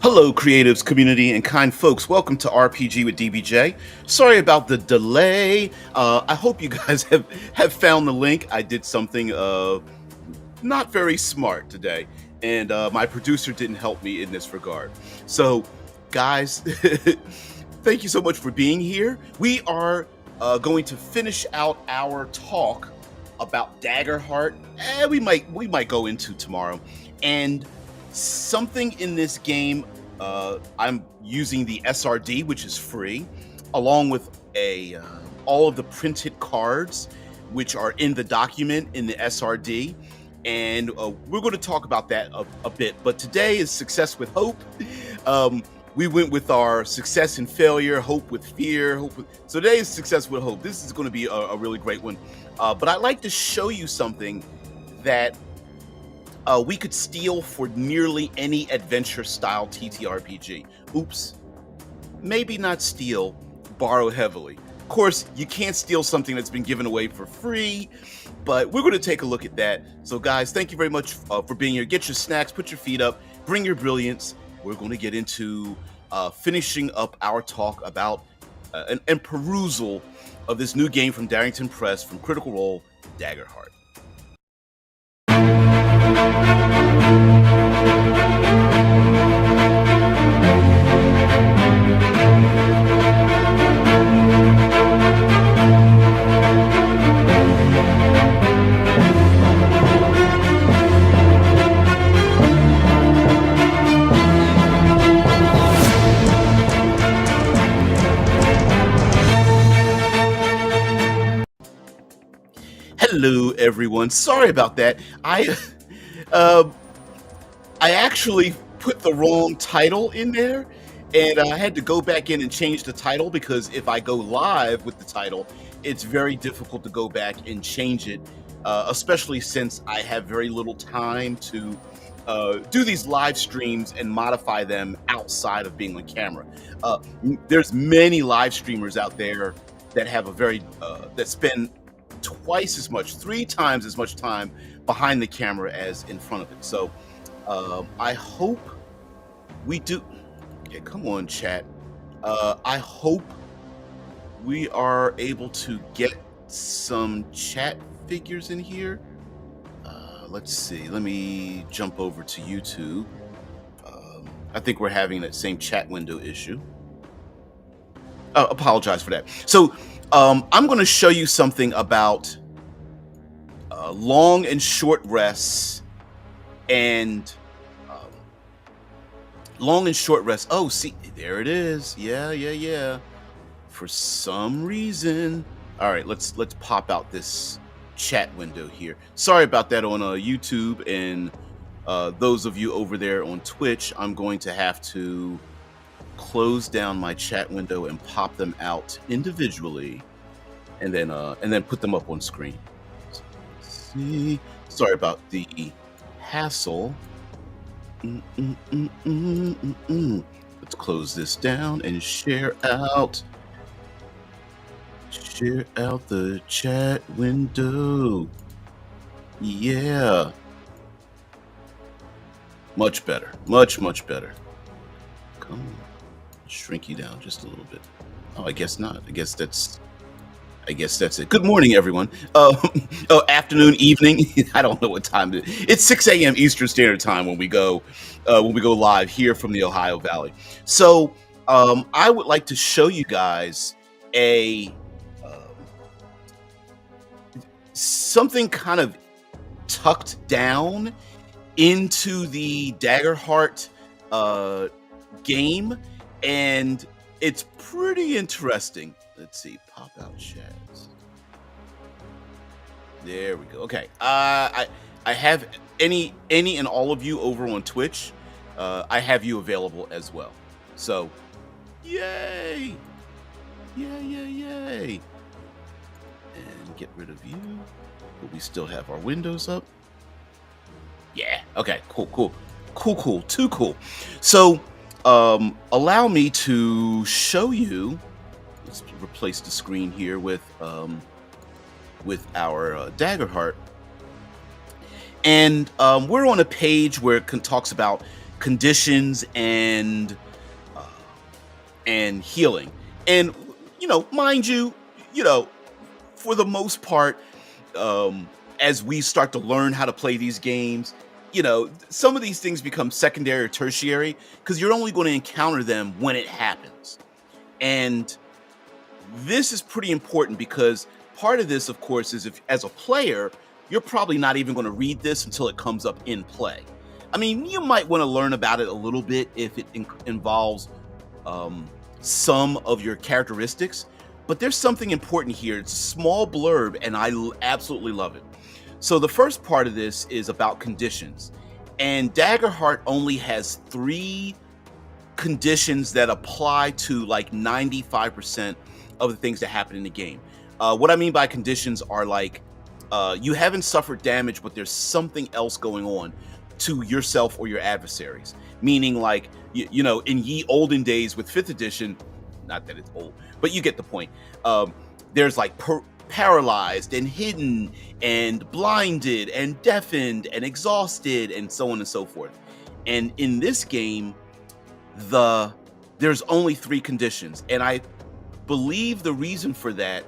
Hello, creatives, community, and kind folks. Welcome to RPG with DBJ. Sorry about the delay. I hope you guys have found the link. I did something not very smart today, and my producer didn't help me in this regard. So, guys, thank you so much for being here. We are going to finish out our talk about Daggerheart. We might go into tomorrow, and something in this game. I'm using the SRD, which is free, along with all of the printed cards, which are in the document in the SRD. And we're going to talk about that a bit. But today is Success with Hope. We went with our Success and Failure, Hope with Fear. So today is Success with Hope. This is going to be a really great one. But I'd like to show you something that we could steal for nearly any adventure-style TTRPG. Oops. Maybe not steal, borrow heavily. Of course, you can't steal something that's been given away for free, but we're going to take a look at that. So, guys, thank you very much for being here. Get your snacks, put your feet up, bring your brilliance. We're going to get into finishing up our talk about and perusal of this new game from Darrington Press, from Critical Role, Daggerheart. Hello, everyone. Sorry about that. I actually put the wrong title in there, and I had to go back in and change the title because if I go live with the title, it's very difficult to go back and change it, especially since I have very little time to do these live streams and modify them outside of being on camera. There's many live streamers out there that have that spend twice as much, 3 times as much time behind the camera as in front of it. So I hope we do. Okay, come on, chat. I hope we are able to get some chat figures in here. Let's see. Let me jump over to YouTube. I think we're having that same chat window issue. Apologize for that. So I'm going to show you something about long and short rests and long and short rests. Oh, see, there it is. Yeah. For some reason. All right, let's pop out this chat window here. Sorry about that on YouTube, and those of you over there on Twitch, I'm going to have to close down my chat window and pop them out individually, and then put them up on screen. So, let's see. Sorry about the hassle. Let's close this down and share out the chat window. Yeah, much better, much better. Come on, shrink you down just a little bit. Oh, I guess not. I guess that's it. Good morning, everyone. Afternoon, evening. I don't know what time it is. It's 6 a.m. Eastern Standard Time when we go live here from the Ohio Valley. So I would like to show you guys something kind of tucked down into the Daggerheart game, and it's pretty interesting. Let's see, pop out chats. There we go. Okay, I have any and all of you over on Twitch. I have you available as well. So, yay! And get rid of you, but we still have our windows up. Yeah. Okay. Cool. Too cool. So, allow me to show you. Let's replace the screen here with our Daggerheart, and we're on a page where it talks about conditions uh, and healing. And mind you, you know, for the most part, as we start to learn how to play these games, some of these things become secondary or tertiary because you're only going to encounter them when it happens. And this is pretty important because part of this, of course, is if as a player, you're probably not even going to read this until it comes up in play. I mean, you might want to learn about it a little bit if it involves some of your characteristics, but there's something important here. It's a small blurb, and I absolutely love it. So the first part of this is about conditions, and Daggerheart only has 3 conditions that apply to like 95% of the things that happen in the game. What I mean by conditions are like you haven't suffered damage, but there's something else going on to yourself or your adversaries. Meaning, like in ye olden days with 5th edition, not that it's old, but you get the point. There's like paralyzed and hidden and blinded and deafened and exhausted and so on and so forth. And in this game, there's only 3 conditions, and I believe the reason for that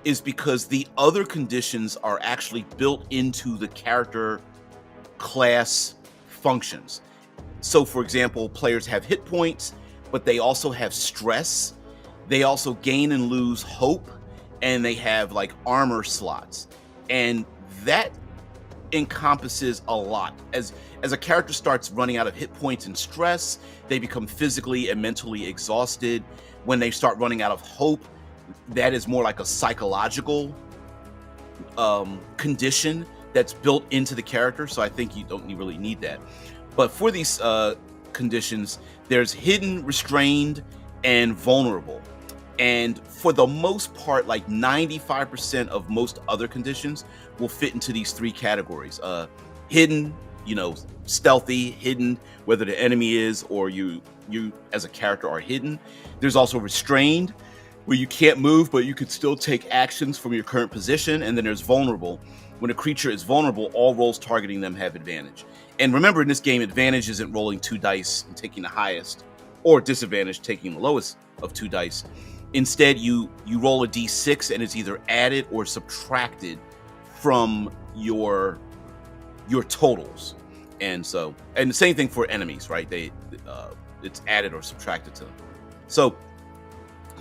is because the other conditions are actually built into the character class functions. So for example, players have hit points, but they also have stress. They also gain and lose hope, and they have like armor slots. And that encompasses a lot. As a character starts running out of hit points and stress, they become physically and mentally exhausted. When they start running out of hope, that is more like a psychological condition that's built into the character. So I think you don't really need that. But for these conditions, there's hidden, restrained, and vulnerable. And for the most part, like 95% of most other conditions will fit into these 3 categories. Hidden, stealthy, hidden, whether the enemy is or you as a character are hidden. There's also restrained, where you can't move, but you could still take actions from your current position. And then there's vulnerable. When a creature is vulnerable, all rolls targeting them have advantage. And remember, in this game, advantage isn't rolling 2 dice and taking the highest, or disadvantage taking the lowest of 2 dice. Instead, you roll a d6, and it's either added or subtracted from your totals. And the same thing for enemies, right? It's added or subtracted to them. So,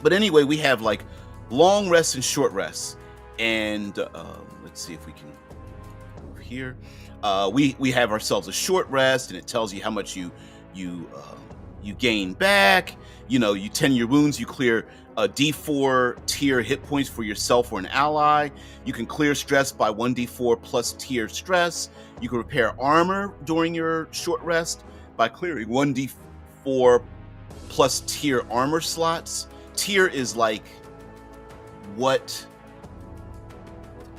but anyway, we have like long rests and short rests. And let's see if we can move here. We have ourselves a short rest, and it tells you how much you gain back. You tend your wounds, you clear a d4 tier hit points for yourself or an ally. You can clear stress by 1d4 plus tier stress. You can repair armor during your short rest by clearing 1d4 plus tier armor slots. Tier is like what,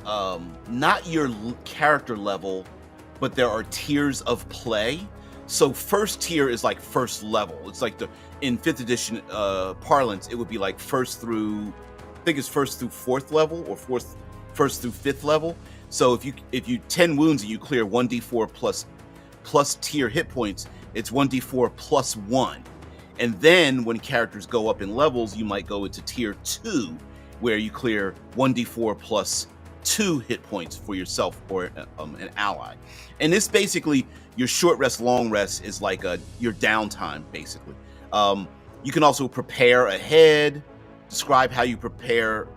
not your character level, but there are tiers of play. So first tier is like first level. It's like in 5th edition parlance, it would be like first through 4th level, or first through 5th level. So if you 10 wounds and you clear 1d4 plus tier hit points, it's 1d4 plus 1. And then when characters go up in levels, you might go into tier 2, where you clear 1d4 plus 2 hit points for yourself or an ally. And this basically, your short rest, long rest is like your downtime, basically. You can also prepare ahead, describe how you prepare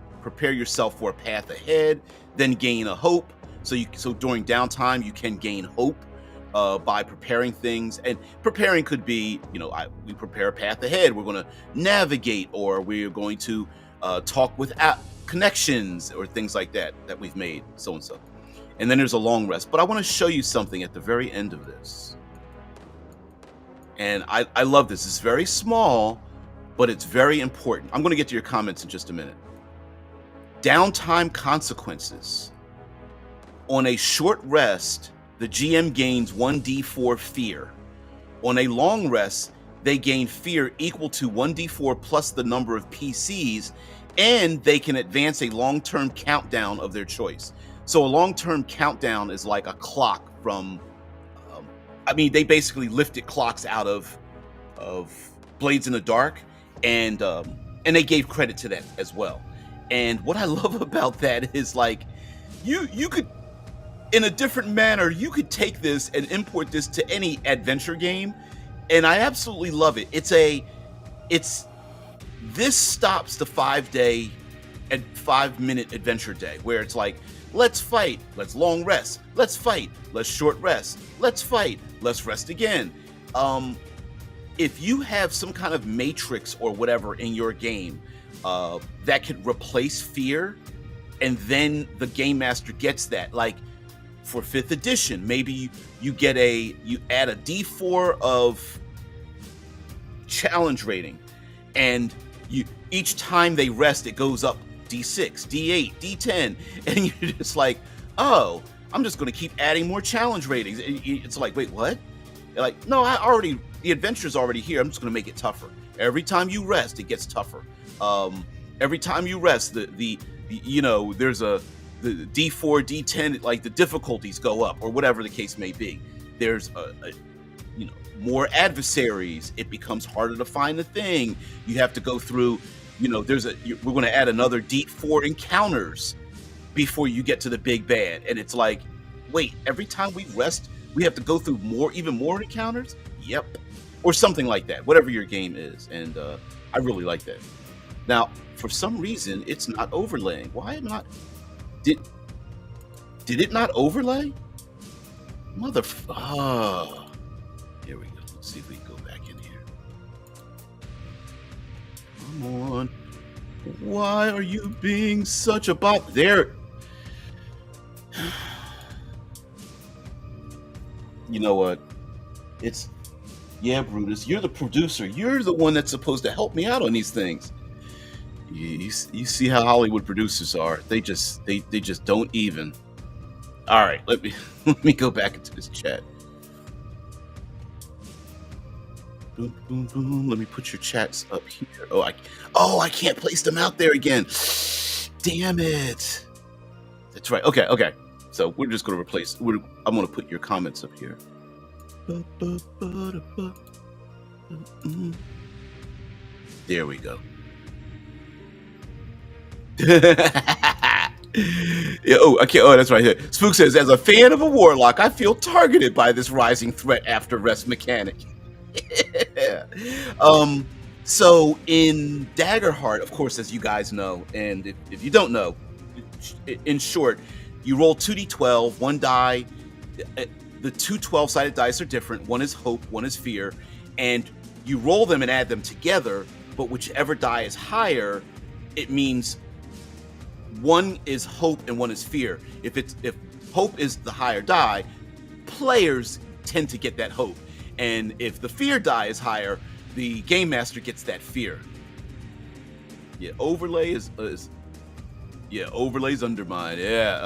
yourself for a path ahead, then gain a hope. So during downtime, you can gain hope by preparing things. And preparing could be, we prepare a path ahead. We're going to navigate, or we're going to talk with connections or things like that we've made, so and so. And then there's a long rest. But I want to show you something at the very end of this. And I love this. It's very small, but it's very important. I'm going to get to your comments in just a minute. Downtime consequences. On a short rest, the GM gains 1d4 fear. On a long rest, they gain fear equal to 1d4 plus the number of PCs, and they can advance a long-term countdown of their choice. So a long-term countdown is like a clock from, I mean, they basically lifted clocks out of Blades in the Dark, and they gave credit to that as well. And what I love about that is like you could, in a different manner, you could take this and import this to any adventure game, and I absolutely love it. It's this stops the 5-day and 5-minute adventure day where it's like, let's fight, let's long rest, let's fight, let's short rest, let's fight, let's rest again. If you have some kind of matrix or whatever in your game that could replace fear, and then the game master gets that, like for 5th edition, maybe you add a D4 of challenge rating, and each time they rest, it goes up D6, D8, D10, and you're just like, oh, I'm just going to keep adding more challenge ratings. It's like, wait, what? You're like, no, the adventure's already here. I'm just going to make it tougher. Every time you rest, it gets tougher. Every time you rest, there's the D4, D10, like the difficulties go up, or whatever the case may be. There's more adversaries. It becomes harder to find the thing. You have to go through, we're going to add another D4 encounters before you get to the big bad. And it's like, wait, every time we rest, we have to go through even more encounters? Yep. Or something like that, whatever your game is. And I really like that. Now, for some reason, it's not overlaying. Why am I not? Did it not overlay? Here we go. Let's see if we can go back in here. Come on. Why are you being such a bot? There. You know what? Yeah, Brutus, you're the producer. You're the one that's supposed to help me out on these things. You see how Hollywood producers are. They just don't even. All right, let me go back into this chat. Boom, boom, boom. Let me put your chats up here. I can't place them out there again. Damn it. That's right. Okay. So we're just going to replace. I'm going to put your comments up here. There we go. That's right here. Spook says, as a fan of a warlock, I feel targeted by this rising threat after rest mechanic. So in Daggerheart, of course, as you guys know, and if you don't know, in short, you roll 2d12, one die. The two 12-sided dice are different. One is hope, one is fear, and you roll them and add them together, but whichever die is higher, it means one is hope and one is fear. If hope is the higher die, players tend to get that hope. And if the fear die is higher, the game master gets that fear. Yeah, overlay is overlay's undermined. Yeah,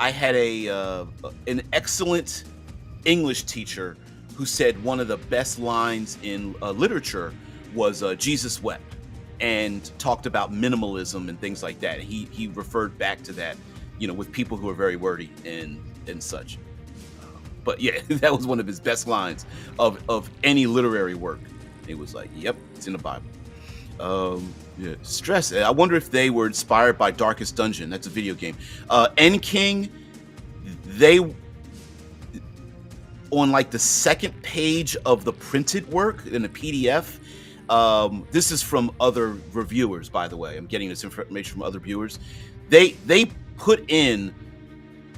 I had an excellent English teacher who said one of the best lines in literature was Jesus wept, and talked about minimalism and things like that. He referred back to that, with people who are very wordy and such. But yeah, that was one of his best lines of any literary work. It was like, yep, it's in the Bible. Yeah, Stress. I wonder if they were inspired by Darkest Dungeon. That's a video game. N-King, they, on like the second page of the printed work in the PDF, this is from other reviewers, by the way. I'm getting this information from other viewers. They put in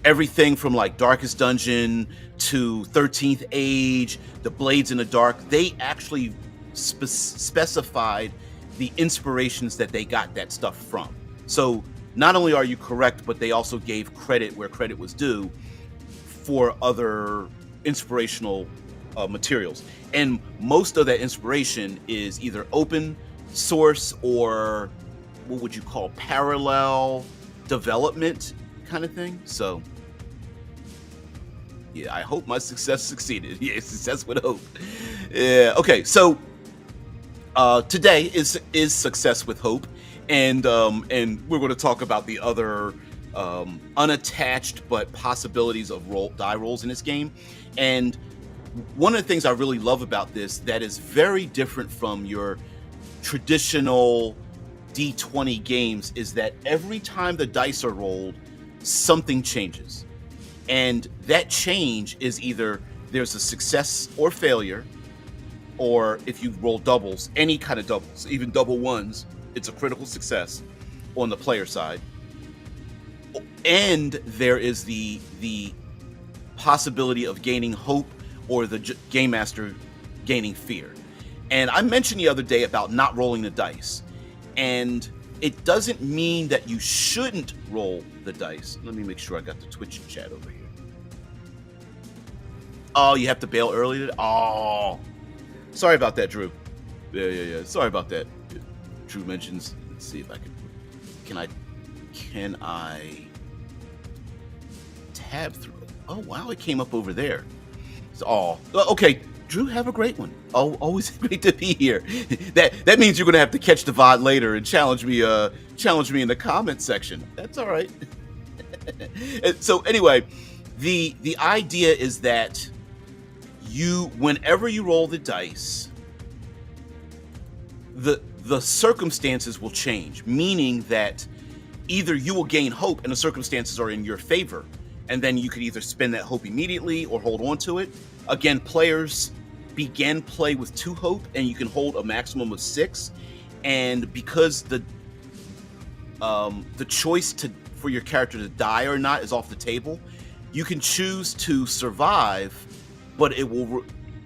everything from like Darkest Dungeon to 13th Age, the Blades in the Dark. They actually specified the inspirations that they got that stuff from. So not only are you correct, but they also gave credit where credit was due for other inspirational materials. And most of that inspiration is either open source or what would you call parallel development kind of thing. So yeah, I hope my success succeeded. Yeah, success with hope. Yeah. Okay. So today is Success with Hope, and we're going to talk about the other unattached but possibilities of die rolls in this game. And one of the things I really love about this that is very different from your traditional D20 games is that every time the dice are rolled, something changes. And that change is either there's a success or failure, or if you roll doubles, any kind of doubles, even double ones, it's a critical success on the player side. And there is the possibility of gaining hope or the game master gaining fear. And I mentioned the other day about not rolling the dice. And it doesn't mean that you shouldn't roll the dice. Let me make sure I got the Twitch chat over here. Oh, you have to bail early today? Oh, sorry about that, Drew. Yeah. Sorry about that. Drew mentions, let's see if I can I tab through it? Oh, wow, it came up over there. So, okay. Drew, have a great one. Oh, always great to be here. That means you're gonna have to catch the VOD later and challenge me in the comment section. That's all right. So anyway, the idea is that whenever you roll the dice, the circumstances will change, meaning that either you will gain hope and the circumstances are in your favor, and then you could either spend that hope immediately or hold on to it. Again, players begin play with 2 hope, and you can hold a maximum of 6. And because the choice for your character to die or not is off the table, you can choose to survive, but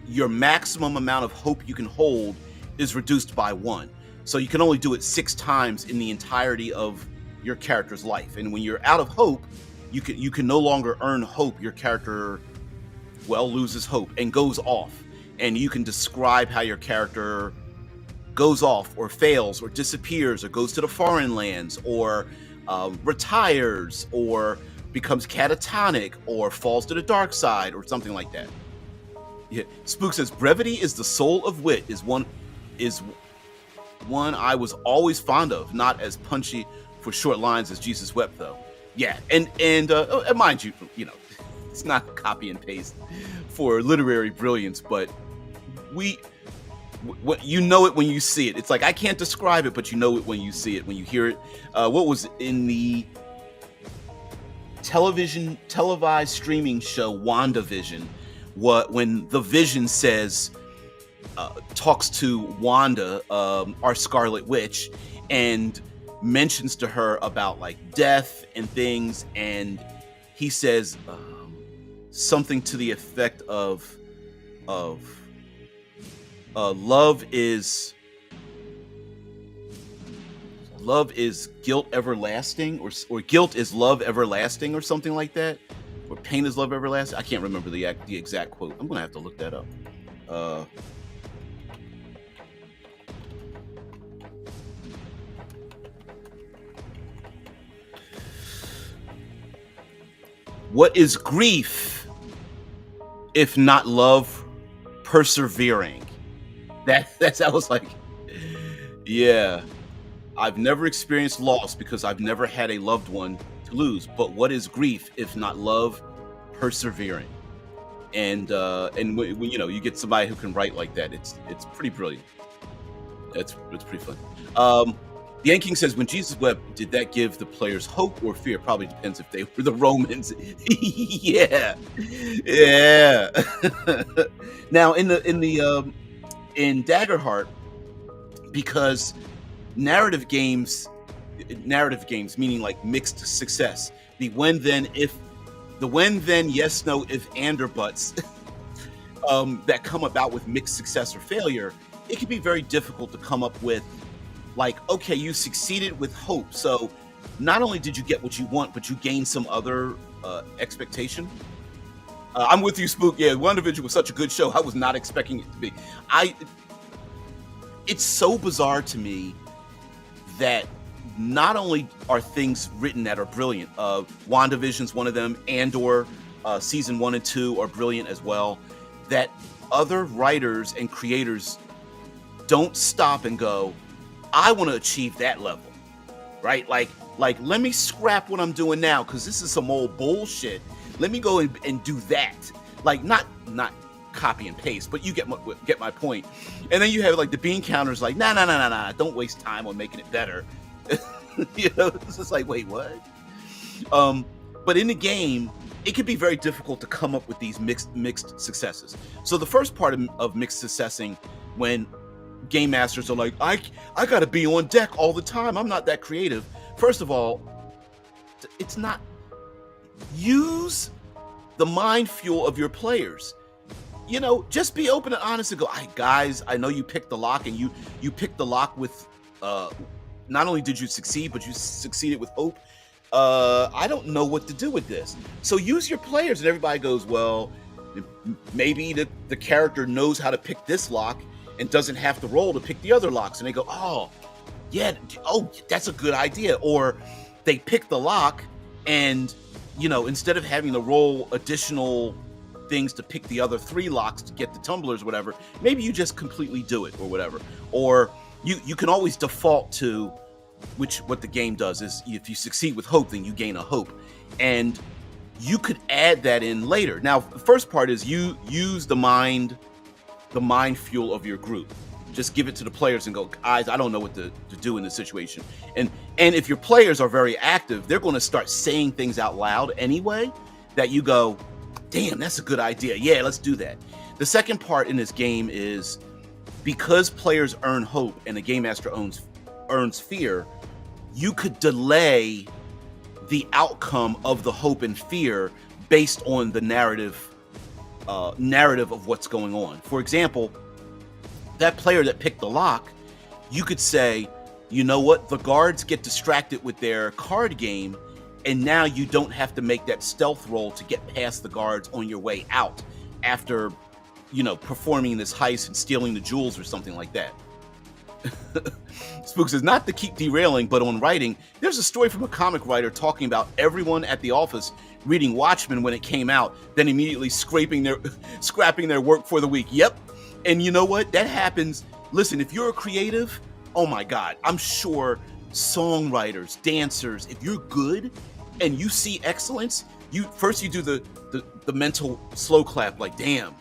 your maximum amount of hope you can hold is reduced by 1. So you can only do it 6 times in the entirety of your character's life. And when you're out of hope, you can no longer earn hope. Your character loses hope and goes off. And you can describe how your character goes off or fails or disappears or goes to the foreign lands or retires or becomes catatonic or falls to the dark side or something like that. Yeah. Spook says brevity is the soul of wit is one I was always fond of, not as punchy for short lines as Jesus wept though. Yeah, and mind you, it's not copy and paste for literary brilliance, but you know it when you see it. It's like I can't describe it, but you know it when you see it, when you hear it. What was in the televised streaming show WandaVision? When the Vision talks to Wanda, our Scarlet Witch, and mentions to her about like death and things, and he says something to the effect of love is guilt everlasting, or guilt is love everlasting, or something like that, or pain is love everlasting. I can't remember the exact quote. I'm gonna have to look that up. What is grief if not love persevering? That's I was like, yeah. I've never experienced loss because I've never had a loved one to lose. But what is grief if not love persevering? And when you get somebody who can write like that, it's pretty brilliant. It's pretty fun. The Ant King says, when Jesus wept, did that give the players hope or fear? Probably depends if they were the Romans. Yeah. Now in Daggerheart, because narrative games meaning like mixed success, the when then yes no if and or buts that come about with mixed success or failure, it can be very difficult to come up with like, okay, you succeeded with hope, so not only did you get what you want, but you gained some other expectation. I'm with you, Spook. Yeah, WandaVision was such a good show. I was not expecting it to be. It's so bizarre to me that not only are things written that are brilliant, WandaVision's one of them, Andor season 1 and 2 are brilliant as well, that other writers and creators don't stop and go, I want to achieve that level, right? Like Like, let me scrap what I'm doing now because this is some old bullshit. Let me go and do that. Like, not copy and paste, but you get my point. And then you have like the bean counters, like, nah, don't waste time on making it better. You know, it's just like, wait, what? But in the game, it can be very difficult to come up with these mixed successes. So the first part of mixed successing, when game masters are like, I gotta be on deck all the time, I'm not that creative. First of all, it's not. Use the mind fuel of your players. You know, just be open and honest and go, guys, I know you picked the lock, and you picked the lock with, not only did you succeed, but you succeeded with hope. I don't know what to do with this. So use your players, and everybody goes, well, maybe the character knows how to pick this lock and doesn't have to roll to pick the other locks. And they go, oh, yeah, that's a good idea. Or they pick the lock, and, you know, instead of having to roll additional things to pick the other 3 locks to get the tumblers, whatever, maybe you just completely do it or whatever. Or you can always default to, which what the game does is, if you succeed with hope, then you gain a hope. And you could add that in later. Now, the first part is you use the mind fuel of your group. Just give it to the players and go, guys, I don't know what to do in this situation. And if your players are very active, they're going to start saying things out loud anyway that you go, damn, that's a good idea. Yeah, let's do that. The second part in this game is, because players earn hope and the game master earns fear, you could delay the outcome of the hope and fear based on the narrative of what's going on. For example, that player that picked the lock, you could say, you know what, the guards get distracted with their card game, and now you don't have to make that stealth roll to get past the guards on your way out after, you know, performing this heist and stealing the jewels or something like that. Spook says, not to keep derailing, but on writing, there's a story from a comic writer talking about everyone at the office reading Watchmen when it came out, then immediately scrapping their work for the week. Yep. And you know what? That happens. Listen, if you're a creative, oh my God, I'm sure songwriters, dancers, if you're good and you see excellence, you do the mental slow clap, like, damn,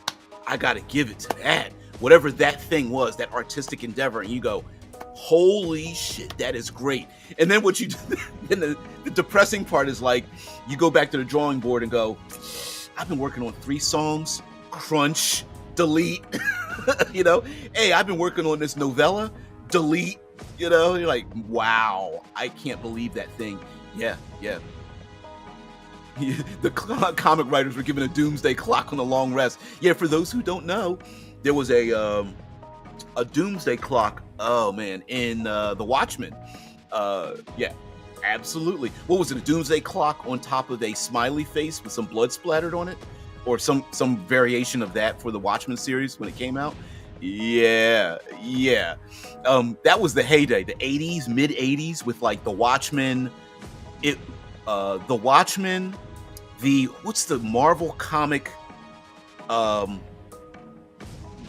I gotta give it to that. Whatever that thing was, that artistic endeavor, and you go, holy shit, that is great. And then what you do, and the depressing part is, like, you go back to the drawing board and go, I've been working on 3 songs, crunch, delete. You know, hey, I've been working on this novella, delete. You know, you're like, wow, I can't believe that thing. Yeah. The comic writers were given a doomsday clock on a long rest. Yeah, for those who don't know, there was a doomsday clock, oh man, in the Watchmen. Yeah, absolutely. What was it, a doomsday clock on top of a smiley face with some blood splattered on it? Or some variation of that for the Watchmen series when it came out? Yeah. That was the heyday, the 80s, mid 80s, with like the Watchmen, the Watchmen, what's the Marvel comic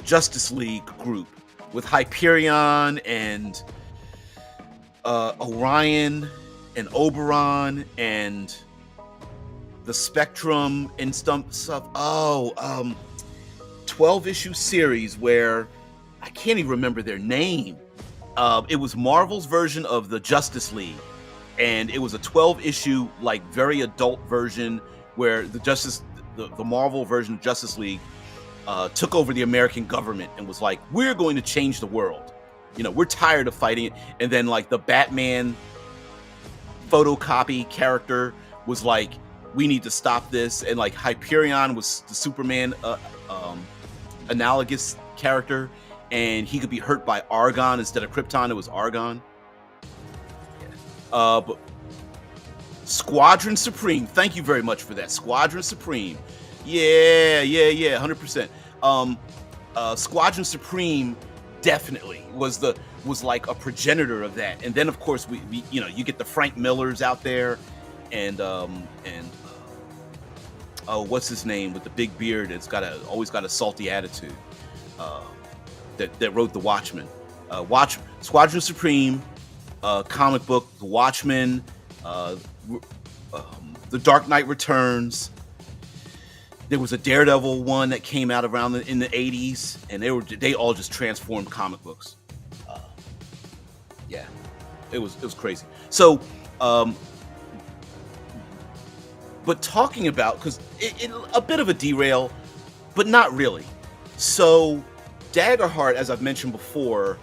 Justice League group with Hyperion and Orion and Oberon and the Spectrum and stuff. 12-issue series where I can't even remember their name. It was Marvel's version of the Justice League, and it was a 12-issue, like, very adult version where the Marvel version of Justice League took over the American government and was like, we're going to change the world. You know, we're tired of fighting it. And then, like, the Batman photocopy character was like, we need to stop this. And like Hyperion was the Superman analogous character, and he could be hurt by argon instead of Krypton. It was argon. But Squadron Supreme, thank you very much for that. Squadron Supreme, yeah, 100%. Squadron Supreme definitely was like a progenitor of that. And then of course we you know, you get the Frank Millers out there, and what's his name with the big beard? It's always got a salty attitude. That wrote the Watchmen. Squadron Supreme, comic book, The Watchmen, Uh, the Dark Knight Returns. There was a Daredevil one that came out around in the 80s, and they all just transformed comic books. Uh, yeah, it was crazy. So, but talking about, because it a bit of a derail, but not really. So, Daggerheart, as I've mentioned before,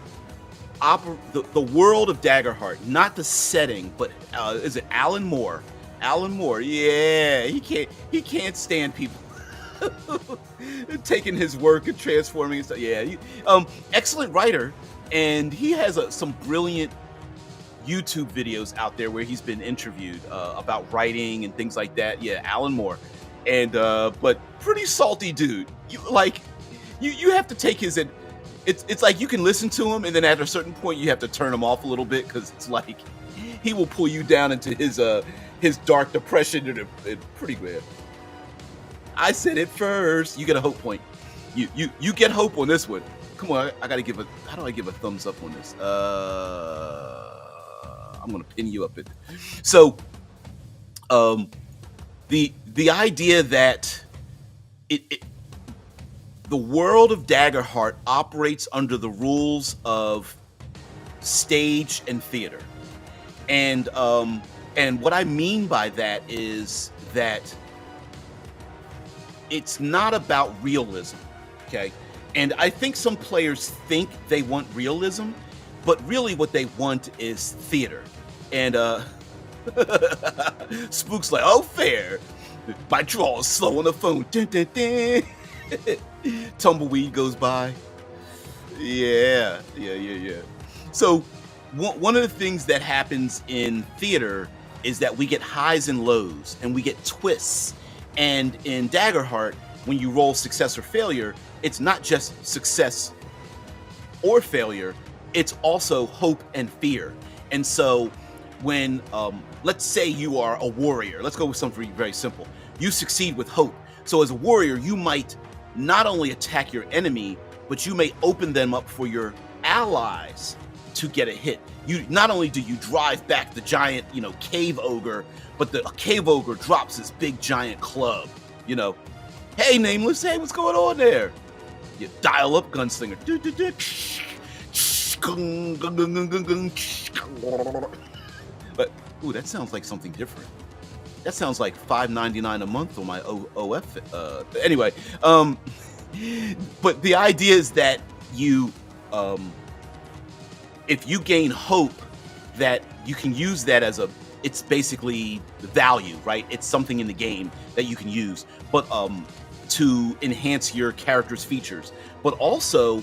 the world of Daggerheart, not the setting, but is it Alan Moore? Alan Moore, yeah, he can't stand people taking his work and transforming and stuff. Yeah, excellent writer, and he has some brilliant YouTube videos out there where he's been interviewed about writing and things like that. Yeah, Alan Moore, and but pretty salty dude. You have to take his. It's like you can listen to him, and then at a certain point you have to turn him off a little bit, because it's like he will pull you down into his dark depression and pretty bad. I said it first. You get a hope point. You get hope on this one. Come on, I gotta give a. How do I give a thumbs up on this? I'm gonna pin you up. So, the idea that the world of Daggerheart operates under the rules of stage and theater, and what I mean by that is that it's not about realism, okay? And I think some players think they want realism, but really what they want is theater. And Spook's like, oh, fair. My draw is slow on the phone. Dun, dun, dun. Tumbleweed goes by. Yeah. So one of the things that happens in theater is that we get highs and lows, and we get twists. And in Daggerheart, when you roll success or failure, it's not just success or failure, it's also hope and fear. And so when, let's say you are a warrior, let's go with something very simple. You succeed with hope. So as a warrior, you might not only attack your enemy, but you may open them up for your allies to get a hit. You not only do you drive back the giant, cave ogre, but the cave ogre drops this big giant club. Hey, Nameless, hey, what's going on there? You dial up Gunslinger. But that sounds like something different. That sounds like $5.99 a month on my OF. Anyway, but the idea is that if you gain hope, that you can use that as it's basically value, right? It's something in the game that you can use, but to enhance your character's features. But also,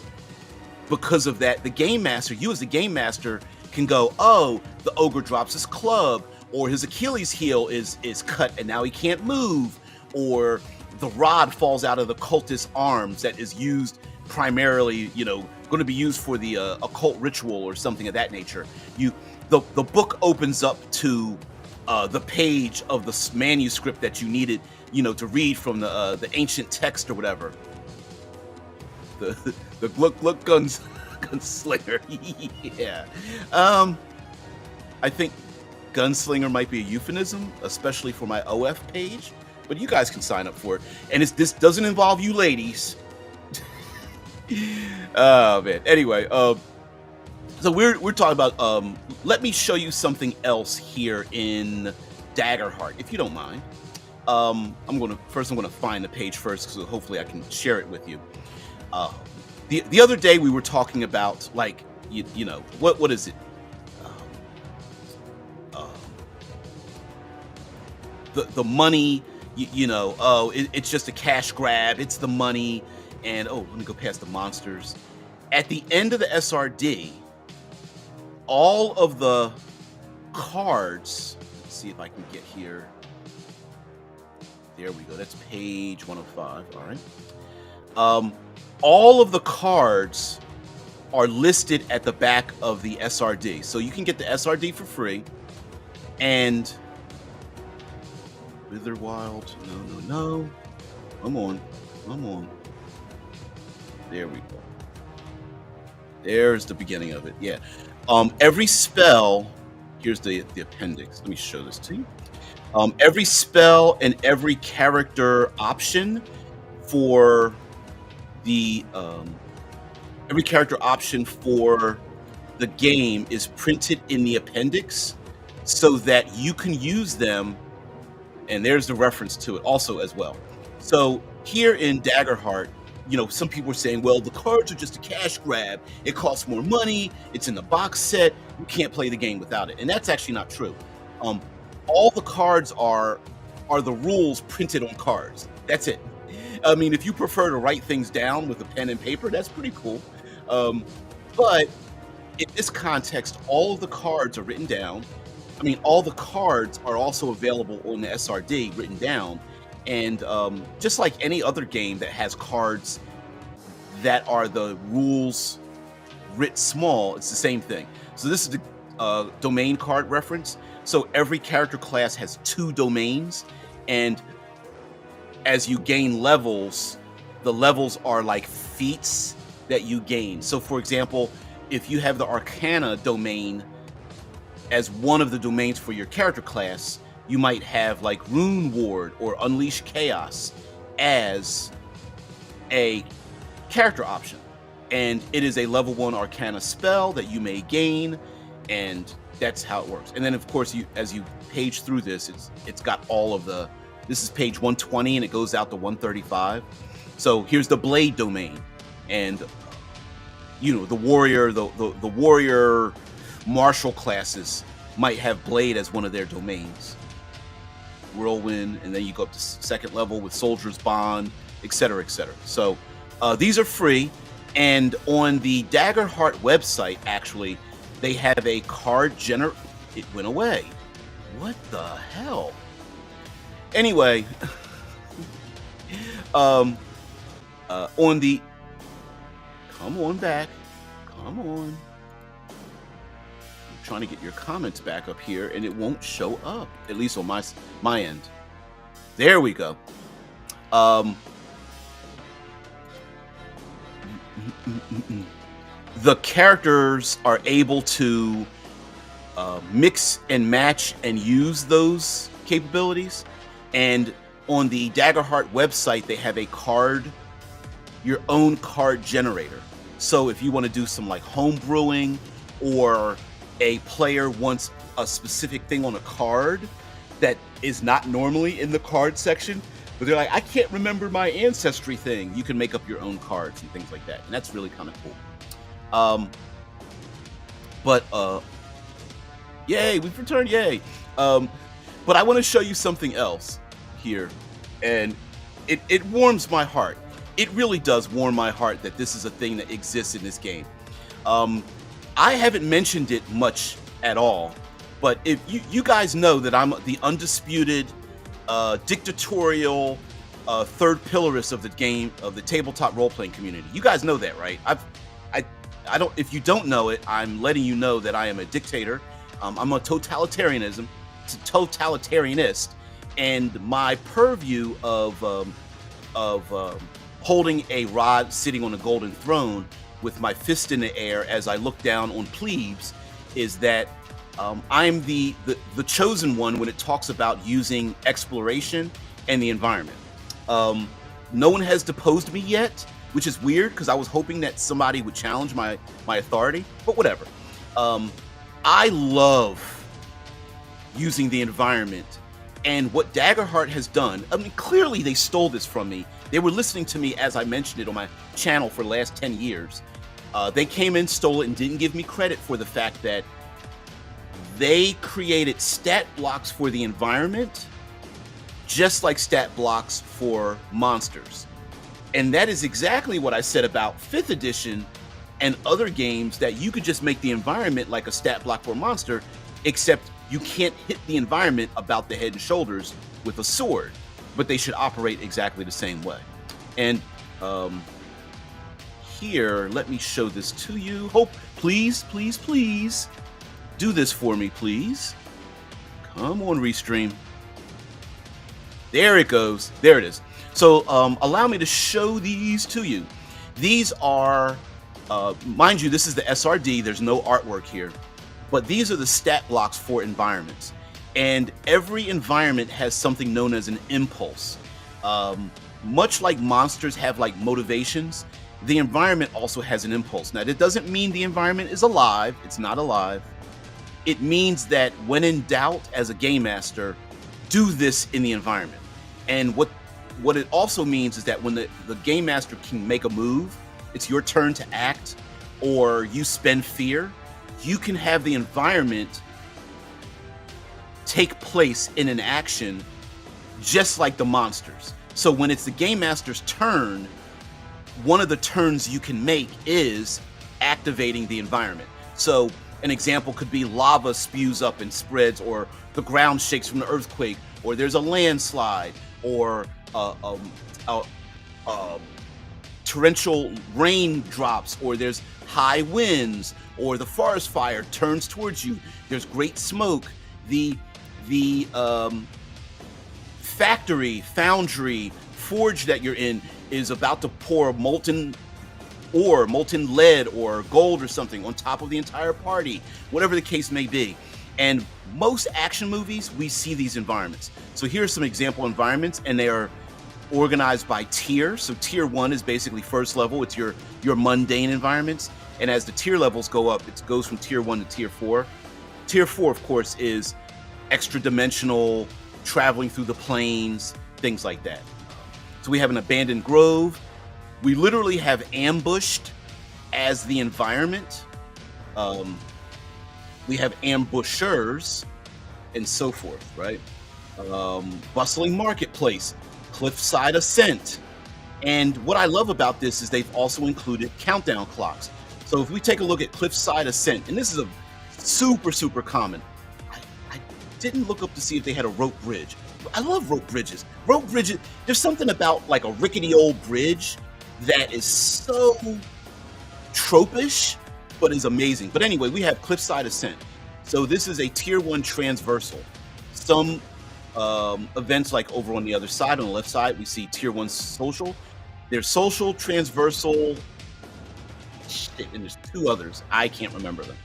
because of that, you as the game master can go, oh, the ogre drops his club, or his Achilles heel is cut and now he can't move, or the rod falls out of the cultist's arms that is used primarily, going to be used for the occult ritual or something of that nature. The book opens up to the page of the manuscript that you needed, to read from the ancient text or whatever. The look gunslinger. Yeah. I think gunslinger might be a euphemism, especially for my OF page, but you guys can sign up for it. And this doesn't involve you ladies. Oh man. Anyway, so we're talking about. Let me show you something else here in Daggerheart, if you don't mind. I'm gonna find the page first, so hopefully I can share it with you. The other day we were talking about, like, what is it? The money. It's just a cash grab. It's the money. And let me go past the monsters. At the end of the SRD, all of the cards, let's see if I can get here. There we go. That's page 105. All right. All of the cards are listed at the back of the SRD. So you can get the SRD for free. And Witherwild, no. Come on. There we go. There's the beginning of it. Yeah. Every spell here's the appendix. Let me show this to you. Every spell and every character option for the every character option for the game is printed in the appendix so that you can use them, and there's the reference to it also as well. So here in Daggerheart, some people are saying, well, the cards are just a cash grab. It costs more money. It's in the box set. You can't play the game without it. And that's actually not true. All the cards are the rules printed on cards. That's it. I mean, if you prefer to write things down with a pen and paper, that's pretty cool. But in this context, all of the cards are written down. I mean, all the cards are also available on the SRD written down. And just like any other game that has cards that are the rules writ small, it's the same thing. So this is the domain card reference. So every character class has 2 domains. And as you gain levels, the levels are like feats that you gain. So for example, if you have the Arcana domain as one of the domains for your character class, you might have like Rune Ward or Unleash Chaos as a character option. And it is a level 1 Arcana spell that you may gain, and that's how it works. And then of course, as you page through this, it's got all of this is page 120 and it goes out to 135. So here's the Blade domain, and the warrior, the warrior martial classes might have Blade as one of their domains. Whirlwind, and then you go up to second level with Soldier's Bond, etc., etc. So these are free, and on the Daggerheart website, actually, they have a card It went away. What the hell? Anyway, on the come on back, come on. Trying to get your comments back up here, and it won't show up, at least on my end. There we go. The characters are able to mix and match and use those capabilities, and on the Daggerheart website they have your own card generator. So if you want to do some like home brewing, or a player wants a specific thing on a card that is not normally in the card section, but they're like, I can't remember my ancestry thing, you can make up your own cards and things like that, and that's really kind of cool. Yay, we've returned, yay. But I want to show you something else here, and it warms my heart. It really does warm my heart that this is a thing that exists in this game. I haven't mentioned it much at all, but if you guys know that I'm the undisputed dictatorial third pillarist of the game, of the tabletop role-playing community. You guys know that, right? I don't. If you don't know it, I'm letting you know that I am a dictator. I'm a totalitarianist, and my purview of holding a rod sitting on a golden throne with my fist in the air as I look down on plebes is that I'm the chosen one when it talks about using exploration and the environment. No one has deposed me yet, which is weird because I was hoping that somebody would challenge my authority, but whatever. I love using the environment, and what Daggerheart has done, I mean, clearly they stole this from me. They were listening to me as I mentioned it on my channel for the last 10 years. They came in, stole it, and didn't give me credit for the fact that they created stat blocks for the environment, just like stat blocks for monsters. And that is exactly what I said about 5th edition and other games, that you could just make the environment like a stat block for a monster, except you can't hit the environment about the head and shoulders with a sword, but they should operate exactly the same way. And here, let me show this to you. Hope, please, please, please, do this for me, please. Come on, Restream. There it goes. There it is. So allow me to show these to you. These are, mind you, this is the SRD. There's no artwork here. But these are the stat blocks for environments. And every environment has something known as an impulse. Um, Much like monsters have like motivations, the environment also has an impulse. Now, that doesn't mean the environment is alive, it's not alive. It means that when in doubt, as a game master, do this in the environment. And what it also means is that when the game master can make a move, it's your turn to act, or you spend fear, you can have the environment take place in an action just like the monsters. So when it's the game master's turn, one of the turns you can make is activating the environment. So an example could be lava spews up and spreads, or the ground shakes from the earthquake, or there's a landslide, or torrential rain drops, or there's high winds, or the forest fire turns towards you. There's great smoke. The factory, foundry, forge that you're in is about to pour molten ore, molten lead or gold or something on top of the entire party, whatever the case may be. And most action movies, we see these environments. So here are some example environments, and they are organized by tier. So tier 1 is basically first level. It's your mundane environments. And as the tier levels go up, it goes from tier 1 to tier 4. Tier 4, of course, is extra dimensional, traveling through the plains, things like that. So we have an abandoned grove. We literally have ambushed as the environment. We have ambushers and so forth, right? Bustling marketplace, cliffside ascent. And what I love about this is they've also included countdown clocks. So if we take a look at cliffside ascent, and this is a super common. I didn't look up to see if they had a rope bridge. I love rope bridges. Rope bridges, there's something about like a rickety old bridge that is so tropish, but is amazing. But anyway, we have cliffside ascent. So this is a tier 1 transversal. Some events, like over on the other side, on the left side, we see tier 1 social. There's social, transversal, and there's 2 others. I can't remember them.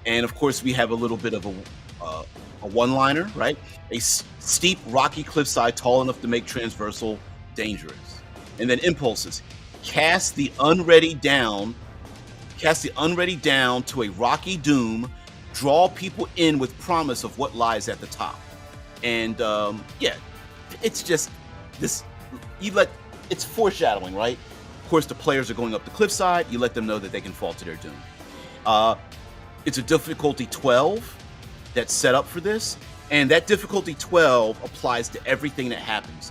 And of course, we have a little bit of a one-liner, right? A steep, rocky cliffside tall enough to make transversal dangerous. And then impulses. Cast the unready down to a rocky doom. Draw people in with promise of what lies at the top. And yeah, it's just this. It's foreshadowing, right? Of course, the players are going up the cliffside. You let them know that they can fall to their doom. It's a difficulty 12 that's set up for this, and that difficulty 12 applies to everything that happens.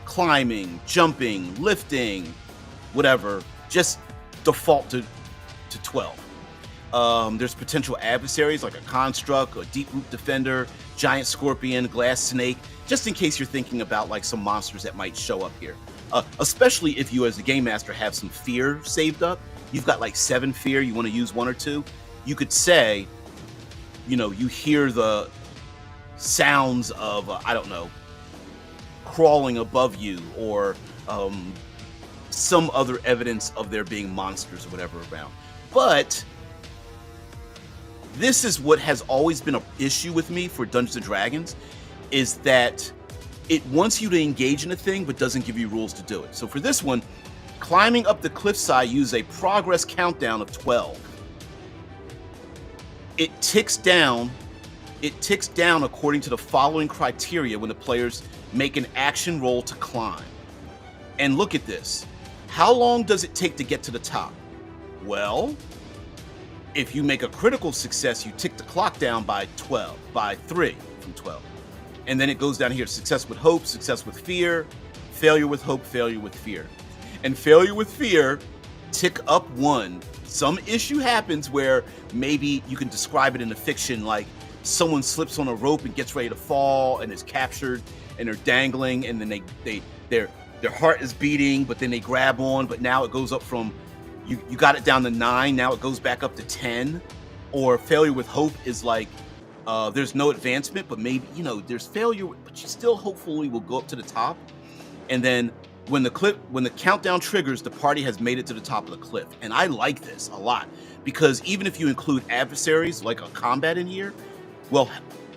Climbing, jumping, lifting, whatever, just default to 12. There's potential adversaries like a construct, a deep root defender, giant scorpion, glass snake, just in case you're thinking about like some monsters that might show up here. Especially if you as the game master have some fear saved up. You've got like 7 fear, you want to use 1 or 2. You could say, you know, you hear the sounds of, I don't know, crawling above you, or some other evidence of there being monsters or whatever around. But this is what has always been an issue with me for Dungeons & Dragons, is that it wants you to engage in a thing, but doesn't give you rules to do it. So for this one, climbing up the cliffside, use a progress countdown of 12. It ticks down according to the following criteria when the players make an action roll to climb. And look at this. How long does it take to get to the top? Well, if you make a critical success, you tick the clock down by 3 from 12. And then it goes down here: success with hope, success with fear, failure with hope, failure with fear. And failure with fear, tick up 1. Some issue happens where maybe you can describe it in a fiction, like someone slips on a rope and gets ready to fall and is captured and they're dangling, and then their heart is beating, but then they grab on, but now it goes up from, you got it down to 9, now it goes back up to 10. Or failure with hope is like, there's no advancement, but maybe, you know, there's failure, but you still hopefully will go up to the top. And then When the countdown triggers, the party has made it to the top of the cliff. And I like this a lot because even if you include adversaries like a combat in here, well,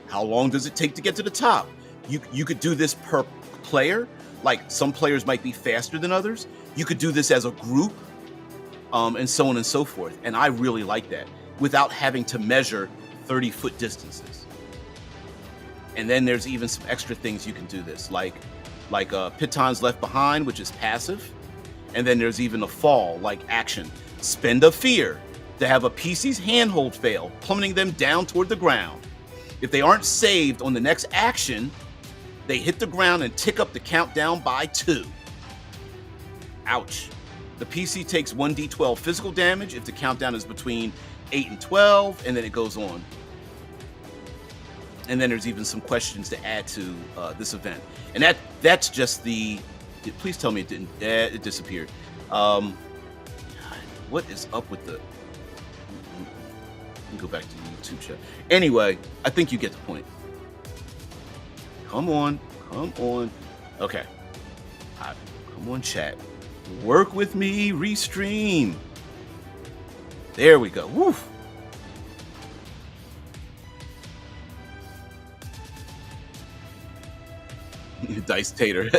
how long does it take to get to the top? You could do this per player. Like some players might be faster than others. You could do this as a group, and so on and so forth. And I really like that without having to measure 30-foot distances. And then there's even some extra things you can do this, like Pitons Left Behind, which is passive. And then there's even a fall, like action. Spend a fear to have a PC's handhold fail, plummeting them down toward the ground. If they aren't saved on the next action, they hit the ground and tick up the countdown by 2. Ouch. The PC takes 1d12 physical damage if the countdown is between 8 and 12, and then it goes on. And then there's even some questions to add to this event. And that's just the... Please tell me it didn't... it disappeared. What is up with the... Let me go back to the YouTube chat. Anyway, I think you get the point. Come on. Come on. Okay. Come on, chat. Work with me. Restream. There we go. Woof. Dice Tater.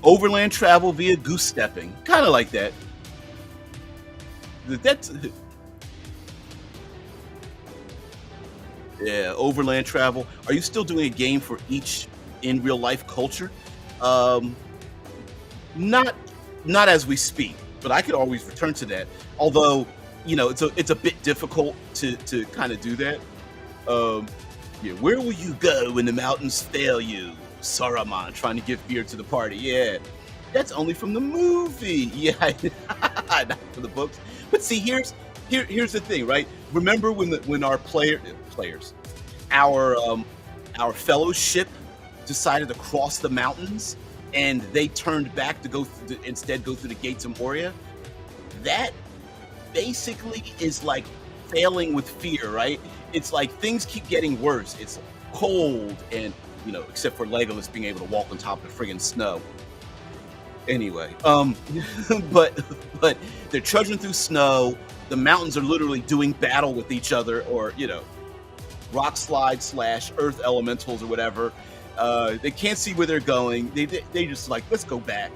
Overland travel via goose stepping. Kind of like that. That's... Yeah, overland travel. Are you still doing a game for each in real life culture? Not as we speak, but I could always return to that. Although, you know, it's a bit difficult to kind of do that. Yeah, where will you go when the mountains fail you? Saruman trying to give fear to the party. Yeah, that's only from the movie. Yeah, not from the books. But see, here's the thing, right? Remember when our our fellowship decided to cross the mountains and they turned back to instead go through the gates of Moria? That basically is like failing with fear, right? It's like things keep getting worse. It's cold and, you know, except for Legolas being able to walk on top of the friggin' snow. Anyway, but they're trudging through snow. The mountains are literally doing battle with each other, or, you know, rock slide / earth elementals or whatever. They can't see where they're going. They just like, let's go back.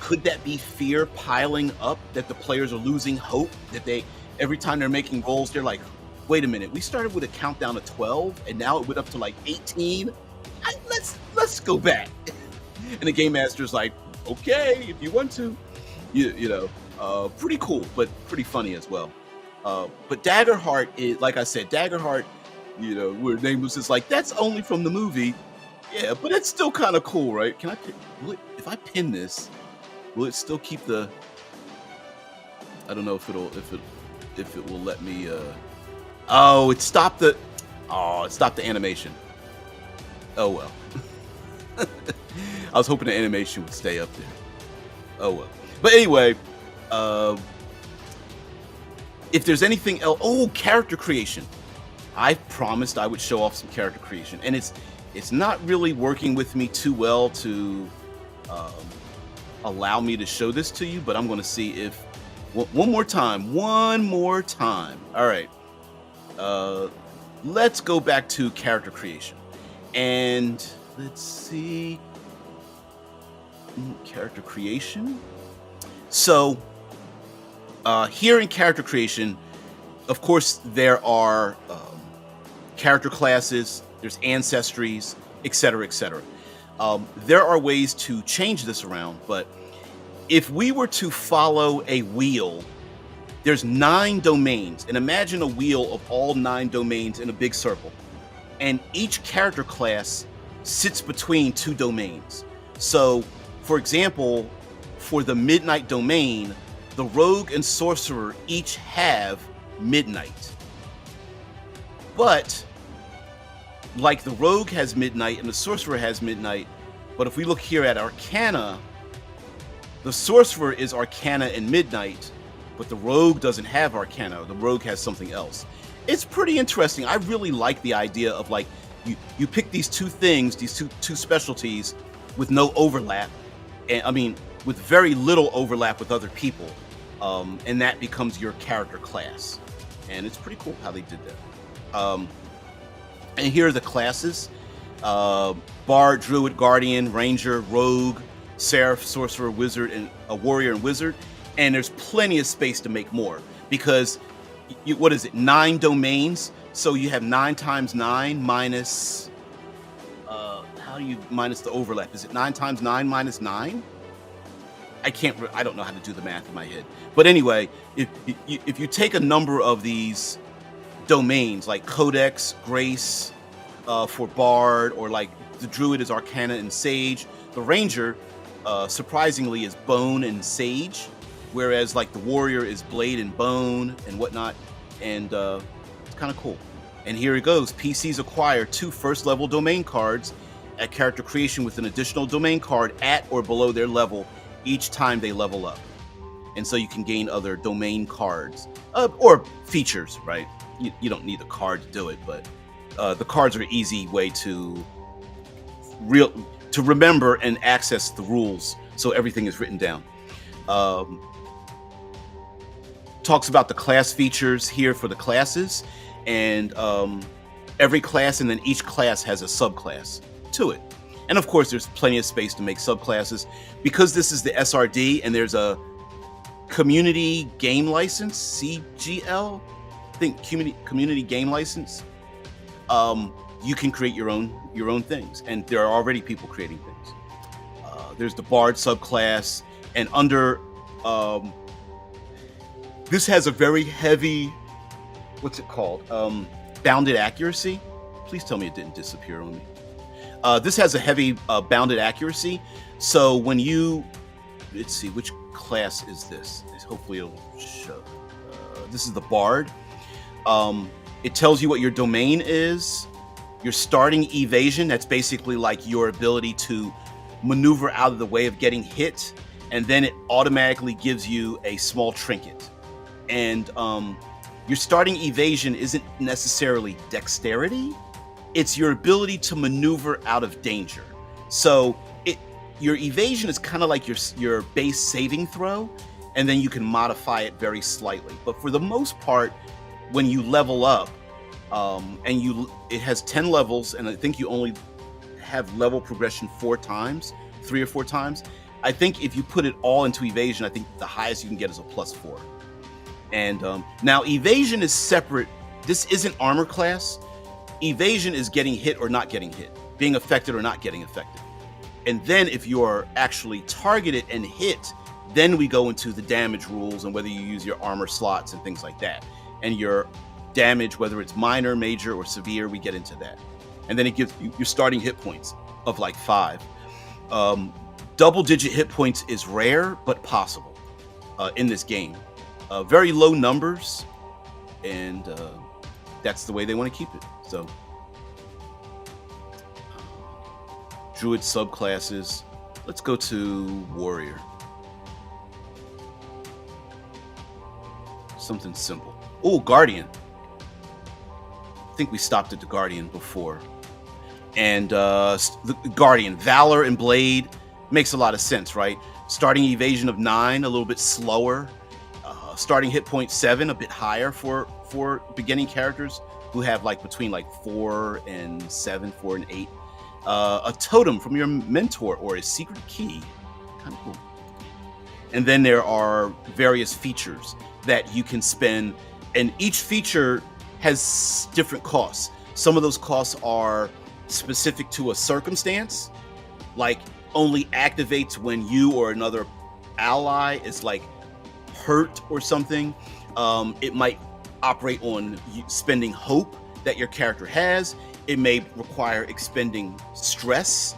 Could that be fear piling up, that the players are losing hope, that every time they're making rolls, they're like, wait a minute, we started with a countdown of 12 and now it went up to like 18. Let's go back. And the game master's like, okay, if you want to, you know, pretty cool, but pretty funny as well. But Daggerheart is, like I said, Daggerheart, you know, where Nameless is like, that's only from the movie. Yeah, but it's still kind of cool, right? Can I pin, if I pin this, will it still keep the, I don't know if it will let me, oh, it stopped the animation. Oh, well. I was hoping the animation would stay up there. Oh, well. But anyway, if there's anything else, character creation. I promised I would show off some character creation, and it's not really working with me too well to allow me to show this to you, but I'm going to see if one more time. All right. Let's go back to character creation, and let's see. Character creation. So here in character creation, of course, there are character classes, there's ancestries, etc., etc. There are ways to change this around, but if we were to follow a wheel, there's 9 domains, and imagine a wheel of all 9 domains in a big circle, and each character class sits between 2 domains. So, for example, for the Midnight domain, the Rogue and Sorcerer each have Midnight. But, like the Rogue has Midnight and the Sorcerer has Midnight, but if we look here at Arcana, the Sorcerer is Arcana and Midnight, but the Rogue doesn't have Arcana. The Rogue has something else. It's pretty interesting. I really like the idea of, like, you pick these 2 things, these two specialties, with no overlap, and I mean with very little overlap with other people, and that becomes your character class, and it's pretty cool how they did that. And here are the classes: Bard, Druid, Guardian, Ranger, Rogue, Seraph, Sorcerer, Wizard, and a Warrior and Wizard. And there's plenty of space to make more because what is it? 9 domains. So you have 9 times 9 minus. How do you minus the overlap? Is it 9 times 9 minus 9? I don't know how to do the math in my head. But anyway, if you take a number of these domains like Codex, Grace, for Bard, or like the Druid is Arcana and Sage, the Ranger, surprisingly, is Bone and Sage, whereas like the Warrior is Blade and Bone and whatnot, and it's kind of cool. And here it goes: PCs acquire 2 first-level domain cards at character creation with an additional domain card at or below their level each time they level up. And so you can gain other domain cards or features, right? You don't need the card to do it, but the cards are an easy way to remember and access the rules, so everything is written down. Talks about the class features here for the classes, and every class, and then each class has a subclass to it. And of course, there's plenty of space to make subclasses. Because this is the SRD, and there's a community game license, CGL, I think community game license, you can create your own things, and there are already people creating things. There's the Bard subclass, and under this has a very heavy, what's it called? Bounded accuracy. Please tell me it didn't disappear on me. This has a heavy bounded accuracy. So when you, let's see, which class is this? Hopefully it'll show. This is the Bard. It tells you what your domain is. Your starting evasion, that's basically like your ability to maneuver out of the way of getting hit. And then it automatically gives you a small trinket. And your starting evasion isn't necessarily dexterity. It's your ability to maneuver out of danger. So your evasion is kind of like your base saving throw, and then you can modify it very slightly. But for the most part, when you level up, it has 10 levels, and I think you only have level progression 3 or 4 times. I think if you put it all into evasion, I think the highest you can get is a +4. And now evasion is separate. This isn't armor class. Evasion is getting hit or not getting hit, being affected or not getting affected. And then if you are actually targeted and hit, then we go into the damage rules and whether you use your armor slots and things like that. And your damage, whether it's minor, major, or severe, we get into that. And then it gives you your starting hit points of like 5. Double-digit hit points is rare, but possible in this game. Very low numbers, and that's the way they want to keep it. So, Druid subclasses. Let's go to Warrior. Something simple. Oh, Guardian. I think we stopped at the Guardian before. And the Guardian, Valor and Blade makes a lot of sense, right? Starting evasion of 9, a little bit slower. Starting hit point 7, a bit higher for beginning characters who have like between like 4 and 7, 4 and 8. A totem from your mentor or a secret key. Kind of cool. And then there are various features that you can spend, and each feature has different costs. Some of those costs are specific to a circumstance, like only activates when you or another ally is like hurt or something. It might operate on spending hope that your character has. It may require expending stress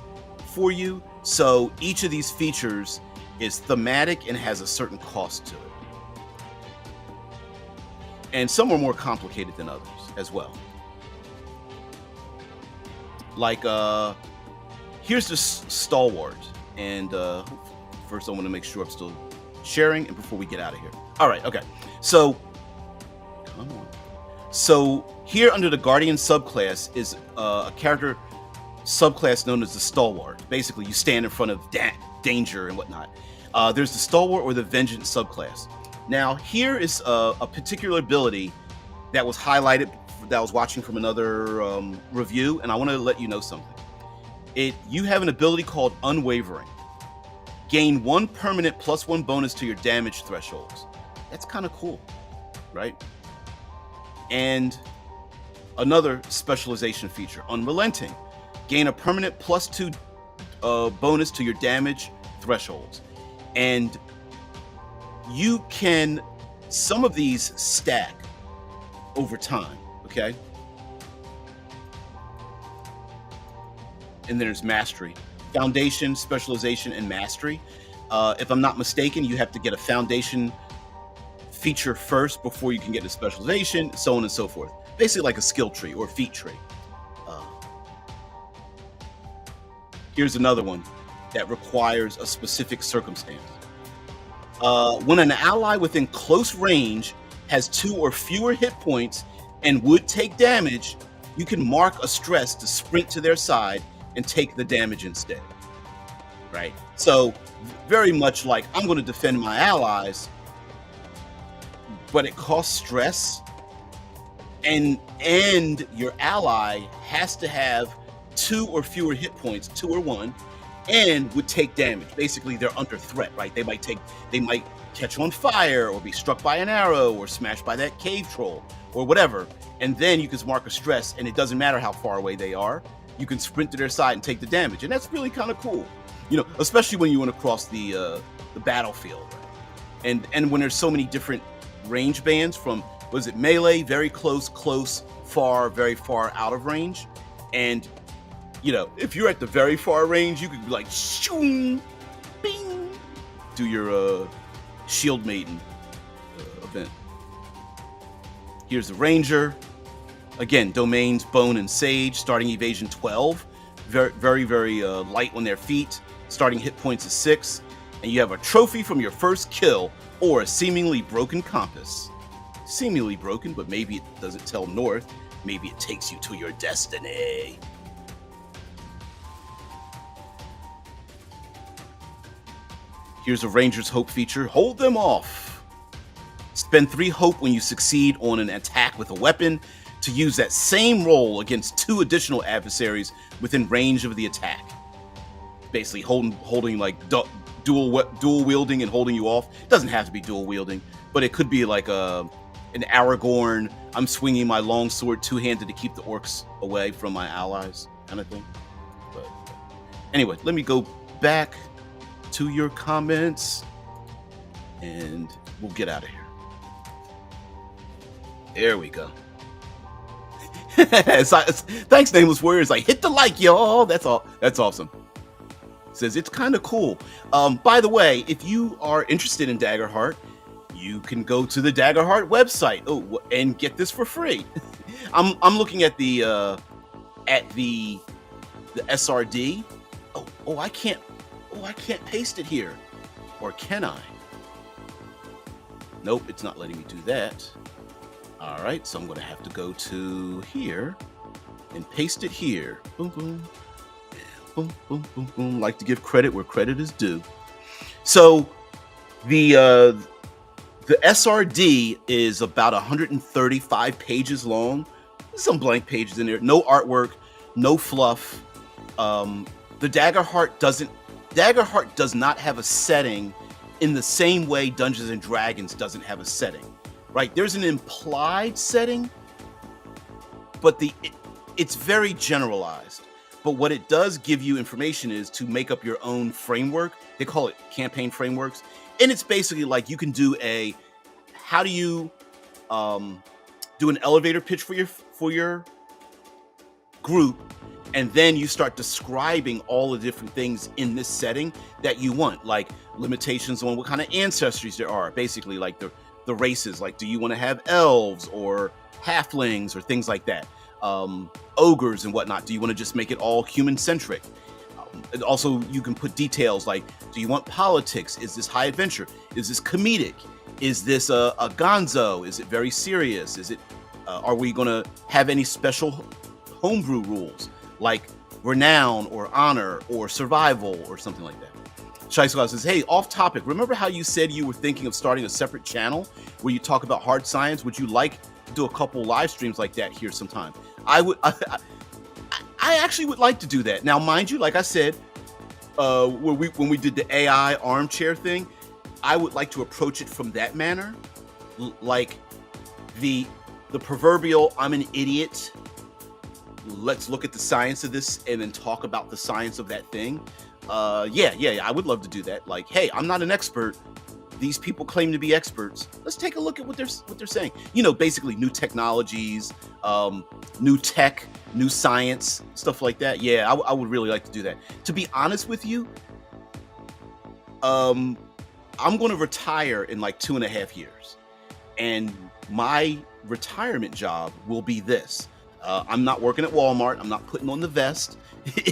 for you. So each of these features is thematic and has a certain cost to it. And some are more complicated than others as well. Like, here's the Stalwart. And first I want to make sure I'm still sharing and before we get out of here. All right, okay. So, come on. So here under the Guardian subclass is a character subclass known as the Stalwart. Basically, you stand in front of danger and whatnot. There's the Stalwart or the Vengeance subclass. Now, here is a particular ability that was highlighted that I was watching from another review, and I want to let you know something. You have an ability called Unwavering. Gain 1 permanent +1 bonus to your damage thresholds. That's kind of cool, right? And another specialization feature, Unrelenting. Gain a permanent +2 bonus to your damage thresholds. And you can, some of these stack over time, okay? And then there's Mastery. Foundation, Specialization, and Mastery. If I'm not mistaken, you have to get a Foundation feature first before you can get a Specialization, so on and so forth. Basically like a skill tree or feat tree. Here's another one that requires a specific circumstance. When an ally within close range has 2 or fewer hit points and would take damage, you can mark a stress to sprint to their side and take the damage instead. Right? So very much like I'm going to defend my allies, but it costs stress, and your ally has to have 2 or fewer hit points, 2 or 1, and would take damage. Basically, they're under threat, right? They might catch on fire or be struck by an arrow or smashed by that cave troll or whatever. And then you can mark a stress, and it doesn't matter how far away they are. You can sprint to their side and take the damage, and that's really kind of cool. You know, especially when you want to cross the battlefield, right? And when there's so many different range bands from, was it melee, very close, close, far, very far out of range, and you know, if you're at the very far range, you could be like, shoom, bing, do your Shield Maiden event. Here's the Ranger. Again, domains, Bone, and Sage. Starting evasion 12. Very, very, very light on their feet. Starting hit points is 6. And you have a trophy from your first kill or a seemingly broken compass. Seemingly broken, but maybe it doesn't tell north. Maybe it takes you to your destiny. Here's a Ranger's Hope feature. Hold them off. Spend 3 hope when you succeed on an attack with a weapon to use that same roll against 2 additional adversaries within range of the attack. Basically holding like dual wielding and holding you off. It doesn't have to be dual wielding, but it could be like an Aragorn. I'm swinging my long sword 2-handed to keep the orcs away from my allies kind of thing. But anyway, let me go back to your comments and we'll get out of here. There we go. Thanks, Nameless Warriors. Like, hit the like, y'all. That's all. That's awesome. Says it's kind of cool. By the way, if you are interested in Daggerheart, you can go to the Daggerheart website and get this for free. I'm looking at the SRD. I can't paste it here. Or can I? Nope, it's not letting me do that. All right, so I'm going to have to go to here and paste it here. Boom, boom. Boom, boom, boom, boom. Like to give credit where credit is due. So the SRD is about 135 pages long. There's some blank pages in there. No artwork, no fluff. The Daggerheart does not have a setting in the same way Dungeons and Dragons doesn't have a setting, right? There's an implied setting, but it's very generalized. But what it does give you information is to make up your own framework. They call it campaign frameworks. And it's basically like you can do how do you do an elevator pitch for your group, and then you start describing all the different things in this setting that you want, like limitations on what kind of ancestries there are, basically like the races, like do you want to have elves or halflings or things like that, ogres and whatnot, do you want to just make it all human-centric? And also you can put details like, do you want politics, is this high adventure, is this comedic, is this a gonzo, is it very serious, is it are we going to have any special homebrew rules? Like, renown or honor or survival or something like that. Shiesty says, hey, off topic. Remember how you said you were thinking of starting a separate channel where you talk about hard science? Would you like to do a couple live streams like that here sometime? I actually would like to do that. Now, mind you, like I said, when we did the AI armchair thing, I would like to approach it from that manner, like the proverbial I'm an idiot. Let's look at the science of this and then talk about the science of that thing. Yeah, I would love to do that. Like, hey, I'm not an expert. These people claim to be experts. Let's take a look at what they're saying. You know, basically new technologies, new tech, new science, stuff like that. Yeah, I would really like to do that. To be honest with you, I'm going to retire in like 2.5 years, and my retirement job will be this. I'm not working at Walmart. I'm not putting on the vest.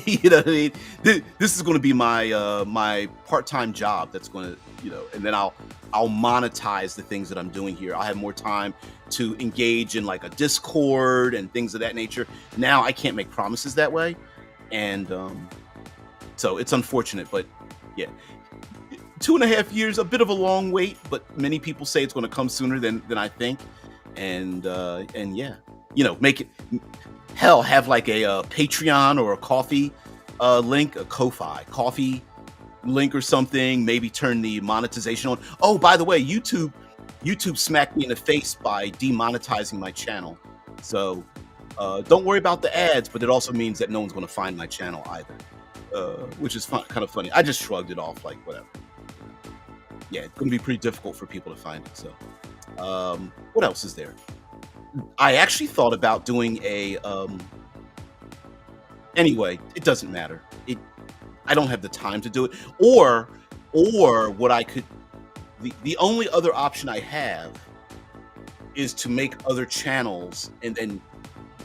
You know what I mean? This is going to be my my part-time job. That's going to, you know, and then I'll monetize the things that I'm doing here. I'll have more time to engage in like a Discord and things of that nature. Now I can't make promises that way, and so it's unfortunate. But yeah, 2.5 years, a bit of a long wait, but many people say it's going to come sooner than I think, and yeah. You know, make it, hell, have like a Patreon or a coffee link, a Ko-Fi coffee link or something. Maybe turn the monetization on. Oh, by the way, YouTube smacked me in the face by demonetizing my channel. So don't worry about the ads, but it also means that no one's going to find my channel either, which is kind of funny. I just shrugged it off, like whatever. Yeah, it's going to be pretty difficult for people to find it. So what else is there? I actually thought about doing a anyway, it doesn't matter. I don't have the time to do it. Or what I could, the only other option I have is to make other channels and then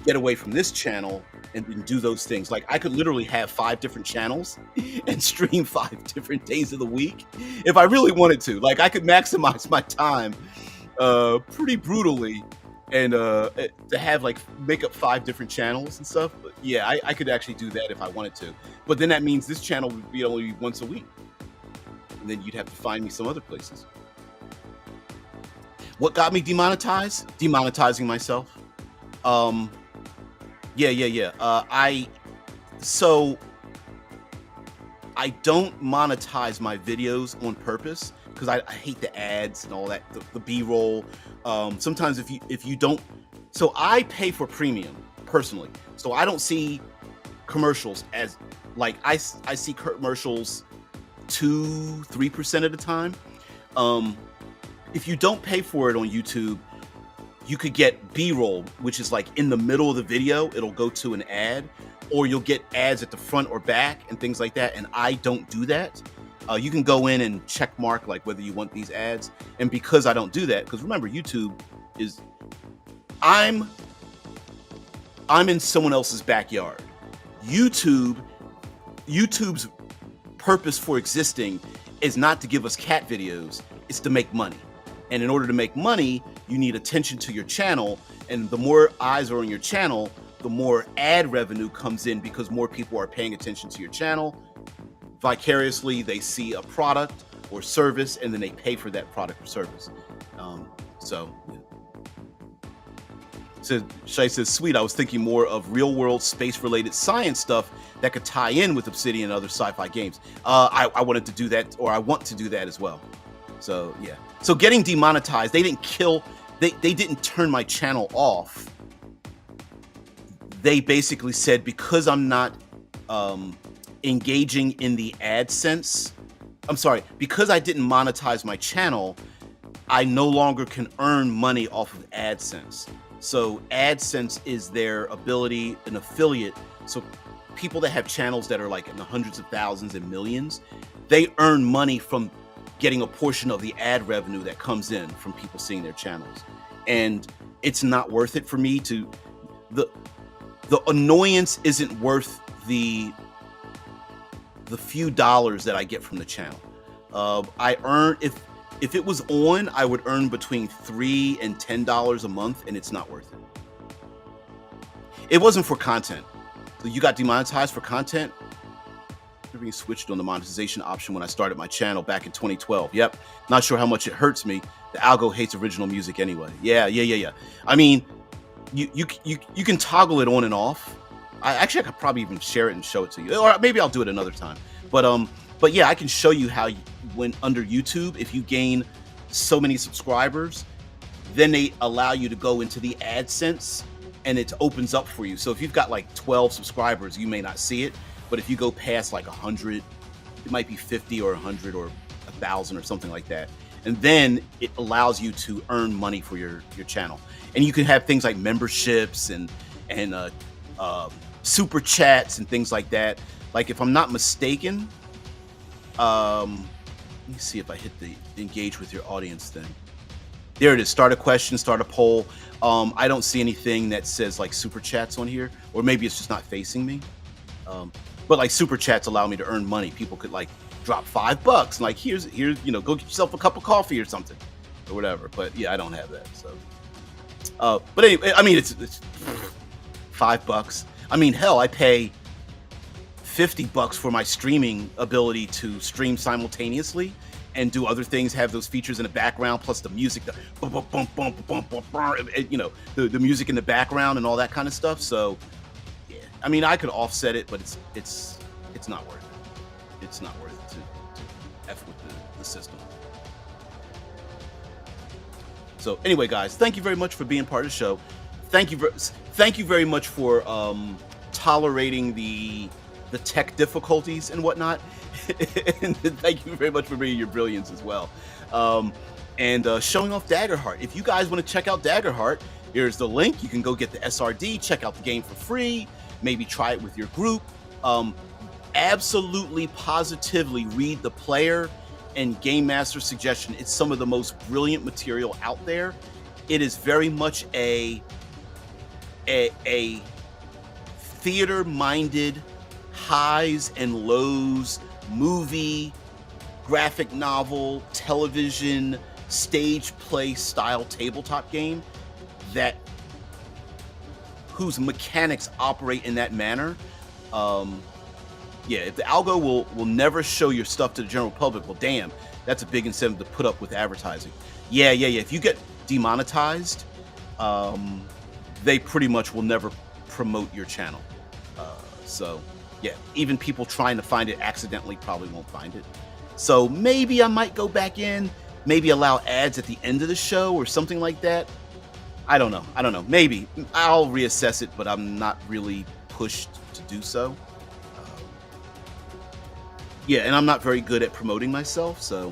get away from this channel and do those things. Like I could literally have 5 different channels and stream 5 different days of the week if I really wanted to. Like I could maximize my time pretty brutally, and to have like make up 5 different channels and stuff. But yeah, I could actually do that if I wanted to. But then that means this channel would be only once a week, and then you'd have to find me some other places. What got me demonetized? Demonetizing myself. Yeah. I don't monetize my videos on purpose because I hate the ads and all that, the B-roll. Sometimes if you don't, so I pay for premium personally, so I don't see commercials as like I see commercials 2-3% at a time. If you don't pay for it on YouTube, you could get B-roll, which is like in the middle of the video, it'll go to an ad, or you'll get ads at the front or back and things like that. And I don't do that. You can go in and check mark like whether you want these ads. And because I don't do that, because remember, YouTube is, I'm in someone else's backyard. YouTube's purpose for existing is not to give us cat videos, it's to make money. And in order to make money, you need attention to your channel. And the more eyes are on your channel, the more ad revenue comes in because more people are paying attention to your channel. Vicariously, they see a product or service, and then they pay for that product or service. So Shai says, sweet, I was thinking more of real-world space-related science stuff that could tie in with Obsidian and other sci-fi games. I wanted to do that, or I want to do that as well. So, yeah. So getting demonetized, they didn't turn my channel off. They basically said, because I'm not engaging in the AdSense, because I didn't monetize my channel, I no longer can earn money off of AdSense. So AdSense is their ability, an affiliate. So people that have channels that are like in the hundreds of thousands and millions, they earn money from getting a portion of the ad revenue that comes in from people seeing their channels. And it's not worth it for me to, the annoyance isn't worth the few dollars that I get from the channel. I earn, if it was on, I would earn between $3 and $10 a month, and it's not worth it. It wasn't for content. you got demonetized for content. Everything switched on the monetization option when I started my channel back in 2012. Yep. Not sure how much it hurts me. The algo hates original music anyway. Yeah. I mean, you can toggle it on and off. I could probably even share it and show it to you, or maybe I'll do it another time. But yeah, I can show you how when under YouTube, if you gain so many subscribers, then they allow you to go into the AdSense and it opens up for you. So if you've got like 12 subscribers, you may not see it. But if you go past like 100, it might be 50 or 100 or 1,000 or something like that. And then it allows you to earn money for your channel. And you can have things like memberships and super chats and things like that. Like if I'm not mistaken, let me see if I hit the engage with your audience thing. There it is. Start a question, start a poll. I don't see anything that says like super chats on here, or maybe it's just not facing me. But like super chats allow me to earn money. People could like drop $5 and like here's go get yourself a cup of coffee or something or whatever. But yeah, I don't have that. So, but anyway, I mean it's $5. I mean, hell, I pay $50 for my streaming ability to stream simultaneously and do other things, have those features in the background, plus the music, the the music in the background and all that kind of stuff. So yeah, I mean, I could offset it, but it's not worth it. It's not worth it to F with the system. So anyway, guys, thank you very much for being part of the show. Thank you very much for tolerating the tech difficulties and whatnot. And thank you very much for bringing your brilliance as well. And showing off Daggerheart. If you guys want to check out Daggerheart, here's the link. You can go get the SRD, check out the game for free, maybe try it with your group. Absolutely, positively read the player and game master suggestion. It's some of the most brilliant material out there. It is very much a theater-minded, highs and lows, movie, graphic novel, television, stage play style tabletop game whose mechanics operate in that manner. Yeah, if the algo will never show your stuff to the general public, well, damn, that's a big incentive to put up with advertising. Yeah. If you get demonetized, they pretty much will never promote your channel. So yeah, even people trying to find it accidentally probably won't find it. So maybe I might go back in, maybe allow ads at the end of the show or something like that. I don't know. Maybe I'll reassess it, but I'm not really pushed to do so. Yeah, and I'm not very good at promoting myself, so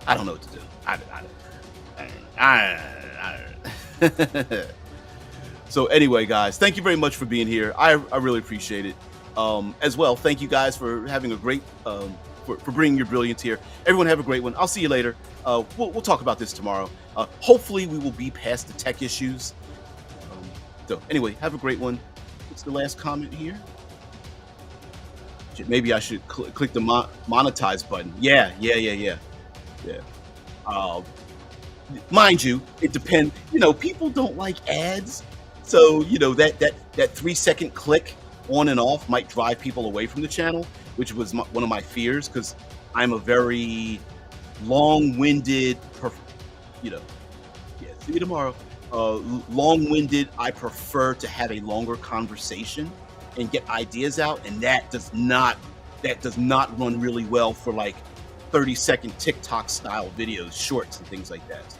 I don't know what to do. So anyway, guys, thank you very much for being here. I really appreciate it. As well, thank you guys for having a great, for bringing your brilliance here. Everyone have a great one. I'll see you later. We'll talk about this tomorrow. Hopefully we will be past the tech issues. So anyway, have a great one. What's the last comment here? Maybe I should click the monetize button. Yeah. Mind you, it depends. People don't like ads. So, that 3-second click on and off might drive people away from the channel, which was one of my fears, because I'm a very long-winded, see you tomorrow. Long-winded, I prefer to have a longer conversation and get ideas out, and that does not run really well for like 30-second TikTok style videos, shorts and things like that. So,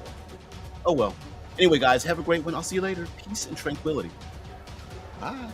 oh well. Anyway, guys, have a great one. I'll see you later. Peace and tranquility. Bye.